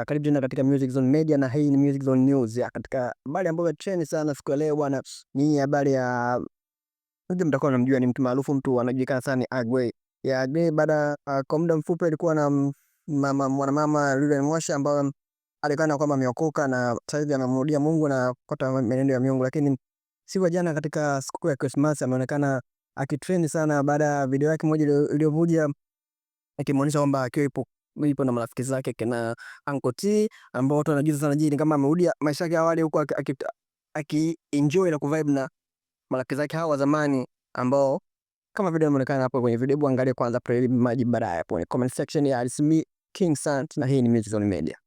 Karibu tena katika Music Zone Media na hii ni Music Zone News. Katika habari ambayo trend sana siku ya leo bwana, ni habari ya mtakuwa mnamjua, ni mtu maarufu, mtu anajulikana sana ni Agway. Agway baada kwa muda mfupi alikuwa na mwanamama Lilian Mwasha ambaye alikana kwamba ameokoka na sasa hivi anamrudia Mungu na kupata menendo ya Mungu, lakini siku ya jana katika siku ya Christmas ameonekana akitrend sana baada ya video yake moja iliyovuja akimuonyesha kwamba akiwa ipo na marafiki zake kina Uncle T ambao watu wanajiuliza sana, je, ni kama amerudia maisha yake awali huko aki-enjoy na kuvibe na marafiki zake hao wa zamani ambao kama video inaonekana hapo kwenye video. Hebu angalia kwanza majibu baadaye hapo kwenye comment section ya King Sant, na hii ni Music Zone Media.